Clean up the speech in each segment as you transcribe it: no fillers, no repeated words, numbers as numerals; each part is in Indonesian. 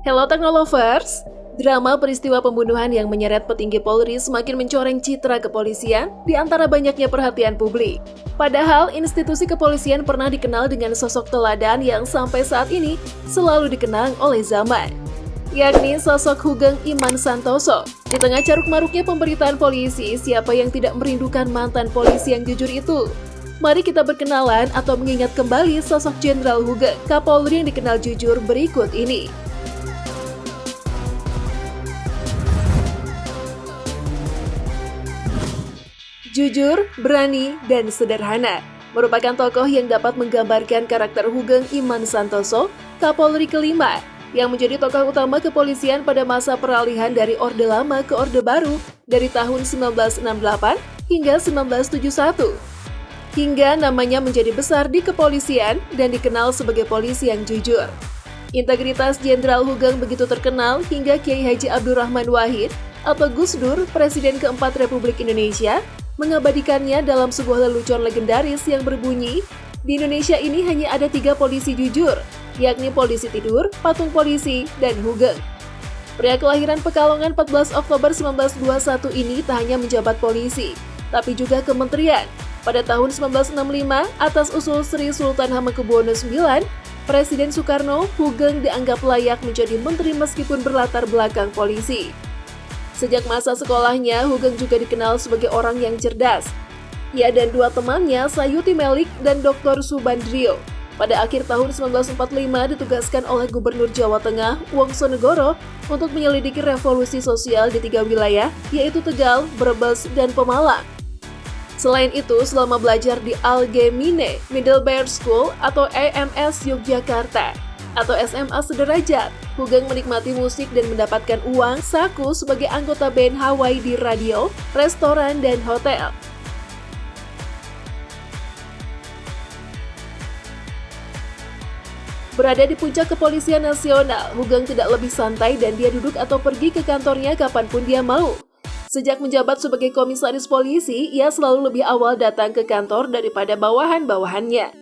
Hello Teknolovers, drama peristiwa pembunuhan yang menyeret petinggi Polri semakin mencoreng citra kepolisian di antara banyaknya perhatian publik. Padahal institusi kepolisian pernah dikenal dengan sosok teladan yang sampai saat ini selalu dikenang oleh zaman, yakni sosok Hugeng Iman Santoso. Di tengah caruk-maruknya pemberitaan polisi, siapa yang tidak merindukan mantan polisi yang jujur itu? Mari kita berkenalan atau mengingat kembali sosok Jenderal Hugeng, Kapolri yang dikenal jujur berikut ini. Jujur, berani, dan sederhana merupakan tokoh yang dapat menggambarkan karakter Hugeng Iman Santoso, Kapolri kelima, yang menjadi tokoh utama kepolisian pada masa peralihan dari Orde Lama ke Orde Baru dari tahun 1968 hingga 1971. Hingga namanya menjadi besar di kepolisian dan dikenal sebagai polisi yang jujur. Integritas Jenderal Hugeng begitu terkenal hingga Kiai Haji Abdurrahman Wahid atau Gus Dur, Presiden keempat Republik Indonesia, mengabadikannya dalam sebuah lelucon legendaris yang berbunyi, di Indonesia ini hanya ada 3 polisi jujur, yakni polisi tidur, patung polisi, dan Hugeng. Pria kelahiran Pekalongan 14 Oktober 1921 ini tak hanya menjabat polisi, tapi juga kementerian. Pada tahun 1965, atas usul Sri Sultan Hamengkubuwono IX, Presiden Soekarno, Hugeng dianggap layak menjadi menteri meskipun berlatar belakang polisi. Sejak masa sekolahnya, Hugeng juga dikenal sebagai orang yang cerdas. Ia dan 2 temannya, Sayuti Melik dan Dr. Subandrio, pada akhir tahun 1945 ditugaskan oleh Gubernur Jawa Tengah, Wongsonegoro, untuk menyelidiki revolusi sosial di 3 wilayah, yaitu Tegal, Brebes, dan Pemalang. Selain itu, selama belajar di Algemene Middlebury School atau AMS Yogyakarta, atau SMA sederajat, Hugeng menikmati musik dan mendapatkan uang saku sebagai anggota band Hawaii di radio, restoran, dan hotel. Berada di puncak kepolisian nasional, Hugeng tidak lebih santai dan dia duduk atau pergi ke kantornya kapanpun dia mau. Sejak menjabat sebagai komisaris polisi, ia selalu lebih awal datang ke kantor daripada bawahan-bawahannya.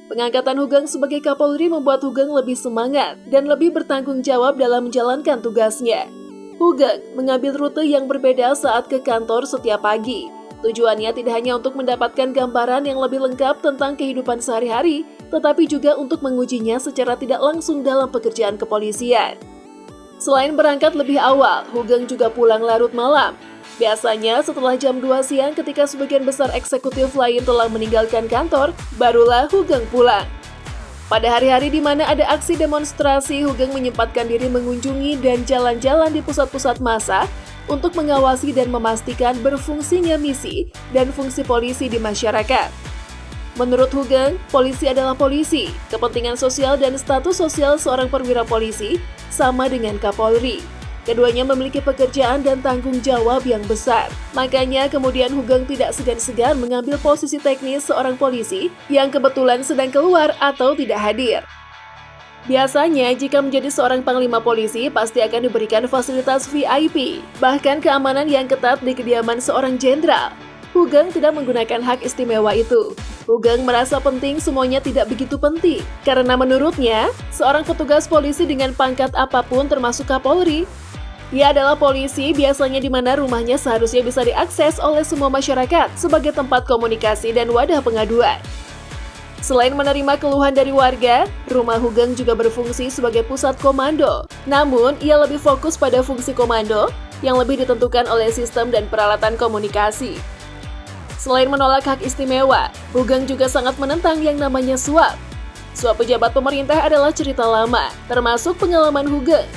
Pengangkatan Hugeng sebagai Kapolri membuat Hugeng lebih semangat dan lebih bertanggung jawab dalam menjalankan tugasnya. Hugeng mengambil rute yang berbeda saat ke kantor setiap pagi. Tujuannya tidak hanya untuk mendapatkan gambaran yang lebih lengkap tentang kehidupan sehari-hari, tetapi juga untuk mengujinya secara tidak langsung dalam pekerjaan kepolisian. Selain berangkat lebih awal, Hugeng juga pulang larut malam. Biasanya setelah jam 2 siang ketika sebagian besar eksekutif lain telah meninggalkan kantor, barulah Hugeng pulang. Pada hari-hari di mana ada aksi demonstrasi, Hugeng menyempatkan diri mengunjungi dan jalan-jalan di pusat-pusat massa untuk mengawasi dan memastikan berfungsinya misi dan fungsi polisi di masyarakat. Menurut Hugeng, polisi adalah polisi, kepentingan sosial dan status sosial seorang perwira polisi sama dengan Kapolri. Keduanya memiliki pekerjaan dan tanggung jawab yang besar. Makanya kemudian Hugeng tidak segan-segan mengambil posisi teknis seorang polisi yang kebetulan sedang keluar atau tidak hadir. Biasanya jika menjadi seorang panglima polisi pasti akan diberikan fasilitas VIP, bahkan keamanan yang ketat di kediaman seorang jenderal. Hugeng tidak menggunakan hak istimewa itu. Hugeng merasa penting semuanya tidak begitu penting, karena menurutnya, seorang petugas polisi dengan pangkat apapun termasuk Kapolri, ia adalah polisi biasanya di mana rumahnya seharusnya bisa diakses oleh semua masyarakat sebagai tempat komunikasi dan wadah pengaduan. Selain menerima keluhan dari warga, rumah Hugeng juga berfungsi sebagai pusat komando. Namun, ia lebih fokus pada fungsi komando yang lebih ditentukan oleh sistem dan peralatan komunikasi. Selain menolak hak istimewa, Hugeng juga sangat menentang yang namanya suap. Suap pejabat pemerintah adalah cerita lama, termasuk pengalaman Hugeng.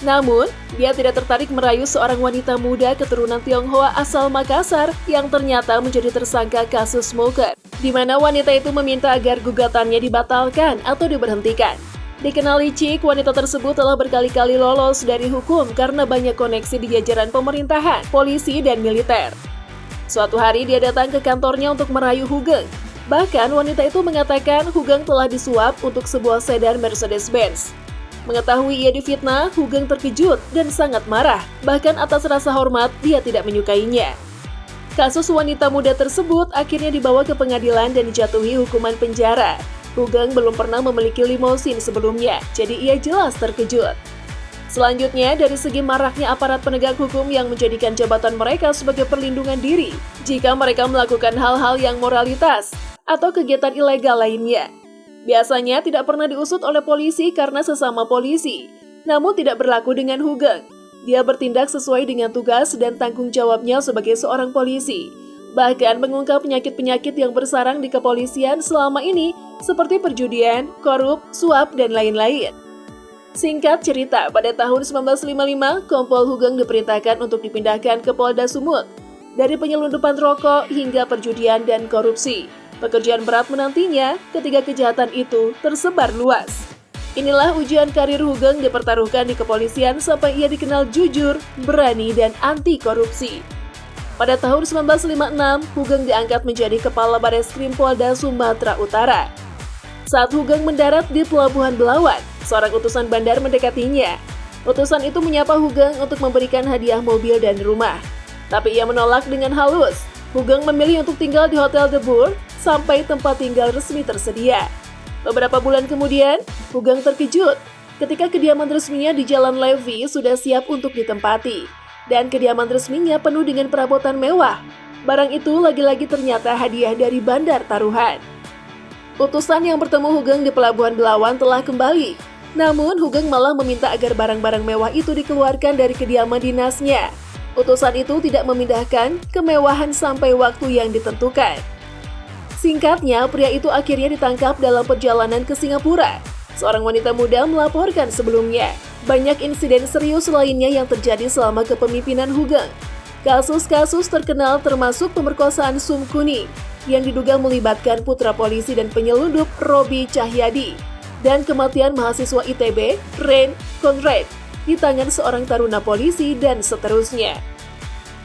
Namun, dia tidak tertarik merayu seorang wanita muda keturunan Tionghoa asal Makassar yang ternyata menjadi tersangka kasus smoker, di mana wanita itu meminta agar gugatannya dibatalkan atau diberhentikan. Dikenal licik, wanita tersebut telah berkali-kali lolos dari hukum karena banyak koneksi di jajaran pemerintahan, polisi, dan militer. Suatu hari dia datang ke kantornya untuk merayu Hugeng. Bahkan wanita itu mengatakan Hugeng telah disuap untuk sebuah sedan Mercedes-Benz. Mengetahui ia difitnah, Hugeng terkejut dan sangat marah. Bahkan atas rasa hormat, dia tidak menyukainya. Kasus wanita muda tersebut akhirnya dibawa ke pengadilan dan dijatuhi hukuman penjara. Hugeng belum pernah memiliki limosin sebelumnya, jadi ia jelas terkejut. Selanjutnya, dari segi maraknya aparat penegak hukum yang menjadikan jabatan mereka sebagai perlindungan diri jika mereka melakukan hal-hal yang moralitas atau kegiatan ilegal lainnya. Biasanya tidak pernah diusut oleh polisi karena sesama polisi, namun tidak berlaku dengan Hugeng. Dia bertindak sesuai dengan tugas dan tanggung jawabnya sebagai seorang polisi, bahkan mengungkap penyakit-penyakit yang bersarang di kepolisian selama ini seperti perjudian, korup, suap, dan lain-lain. Singkat cerita, pada tahun 1955, Kompol Hugeng diperintahkan untuk dipindahkan ke Polda Sumut. Dari penyelundupan rokok hingga perjudian dan korupsi, pekerjaan berat menantinya ketika kejahatan itu tersebar luas. Inilah ujian karir Hugeng dipertaruhkan di kepolisian sampai ia dikenal jujur, berani, dan anti korupsi. Pada tahun 1956, Hugeng diangkat menjadi Kepala Bareskrim Polda Sumatera Utara. Saat Hugeng mendarat di Pelabuhan Belawan, seorang utusan bandar mendekatinya. Utusan itu menyapa Hugeng untuk memberikan hadiah mobil dan rumah. Tapi ia menolak dengan halus. Hugeng memilih untuk tinggal di Hotel The Boer sampai tempat tinggal resmi tersedia. Beberapa bulan kemudian, Hugeng terkejut ketika kediaman resminya di Jalan Levi sudah siap untuk ditempati. Dan kediaman resminya penuh dengan perabotan mewah. Barang itu lagi-lagi ternyata hadiah dari Bandar Taruhan. Utusan yang bertemu Hugeng di Pelabuhan Belawan telah kembali. Namun, Hugeng malah meminta agar barang-barang mewah itu dikeluarkan dari kediaman dinasnya. Utusan itu tidak memindahkan kemewahan sampai waktu yang ditentukan. Singkatnya, pria itu akhirnya ditangkap dalam perjalanan ke Singapura. Seorang wanita muda melaporkan sebelumnya. Banyak insiden serius lainnya yang terjadi selama kepemimpinan Hugeng. Kasus-kasus terkenal termasuk pemerkosaan Sum Kuning yang diduga melibatkan putra polisi dan penyelundup Robi Cahyadi, dan kematian mahasiswa ITB, Rein Conrad, di tangan seorang taruna polisi, dan seterusnya.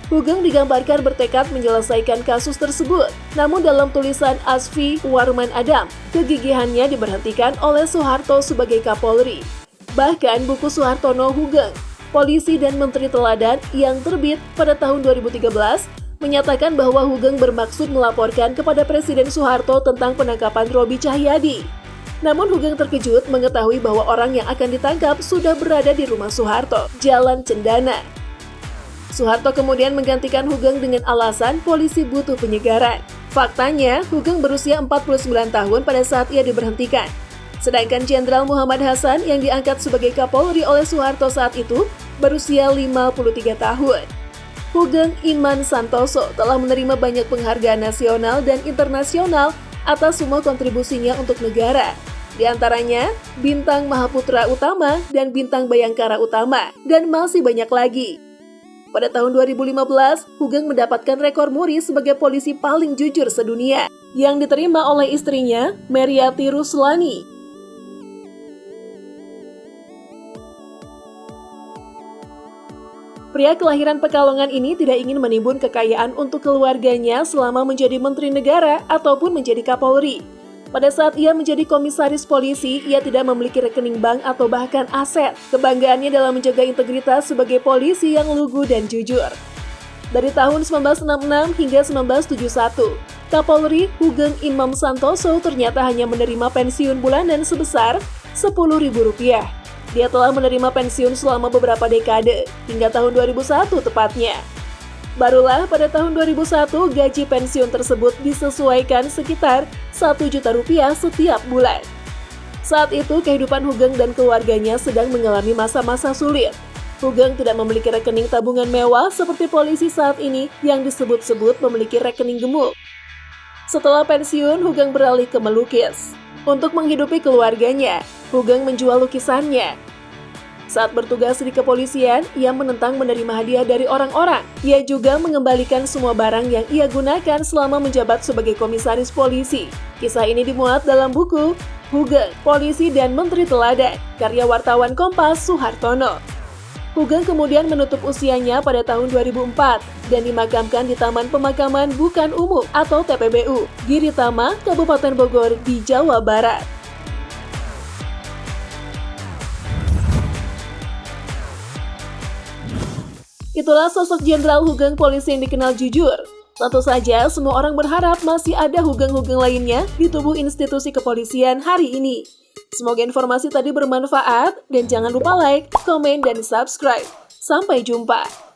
Hugeng digambarkan bertekad menyelesaikan kasus tersebut, namun dalam tulisan Asfi Warman Adam, kegigihannya diberhentikan oleh Soeharto sebagai Kapolri. Bahkan buku Soehartono Hugeng, Polisi dan Menteri Teladan yang terbit pada tahun 2013, menyatakan bahwa Hugeng bermaksud melaporkan kepada Presiden Soeharto tentang penangkapan Robi Cahyadi. Namun Hugeng terkejut mengetahui bahwa orang yang akan ditangkap sudah berada di rumah Soeharto, Jalan Cendana. Soeharto kemudian menggantikan Hugeng dengan alasan polisi butuh penyegaran. Faktanya, Hugeng berusia 49 tahun pada saat ia diberhentikan. Sedangkan Jenderal Muhammad Hasan yang diangkat sebagai Kapolri oleh Soeharto saat itu berusia 53 tahun. Hugeng Iman Santoso telah menerima banyak penghargaan nasional dan internasional atas semua kontribusinya untuk negara. Di antaranya, Bintang Mahaputra Utama dan Bintang Bayangkara Utama, dan masih banyak lagi. Pada tahun 2015, Hugeng mendapatkan rekor muri sebagai polisi paling jujur sedunia, yang diterima oleh istrinya, Meriati Ruslani. Pria kelahiran Pekalongan ini tidak ingin menimbun kekayaan untuk keluarganya selama menjadi Menteri Negara ataupun menjadi Kapolri. Pada saat ia menjadi komisaris polisi, ia tidak memiliki rekening bank atau bahkan aset. Kebanggaannya dalam menjaga integritas sebagai polisi yang lugu dan jujur. Dari tahun 1966 hingga 1971, Kapolri Hugeng Imam Santoso ternyata hanya menerima pensiun bulanan sebesar Rp10.000. Dia telah menerima pensiun selama beberapa dekade, hingga tahun 2001 tepatnya. Barulah pada tahun 2001 gaji pensiun tersebut disesuaikan sekitar Rp1 juta setiap bulan. Saat itu kehidupan Hugeng dan keluarganya sedang mengalami masa-masa sulit. Hugeng tidak memiliki rekening tabungan mewah seperti polisi saat ini yang disebut-sebut memiliki rekening gemuk. Setelah pensiun, Hugeng beralih ke melukis. Untuk menghidupi keluarganya, Hugeng menjual lukisannya. Saat bertugas di kepolisian, ia menentang menerima hadiah dari orang-orang. Ia juga mengembalikan semua barang yang ia gunakan selama menjabat sebagai komisaris polisi. Kisah ini dimuat dalam buku Hugeng, Polisi dan Menteri Teladan, karya wartawan Kompas Soehartono. Hugeng kemudian menutup usianya pada tahun 2004 dan dimakamkan di Taman Pemakaman Bukan Umum atau TPBU, Giritama, Kabupaten Bogor di Jawa Barat. Itulah sosok Jenderal Hugeng, polisi yang dikenal jujur. Tentu saja semua orang berharap masih ada Hugeng-Hugeng lainnya di tubuh institusi kepolisian hari ini. Semoga informasi tadi bermanfaat dan jangan lupa like, komen, dan subscribe. Sampai jumpa.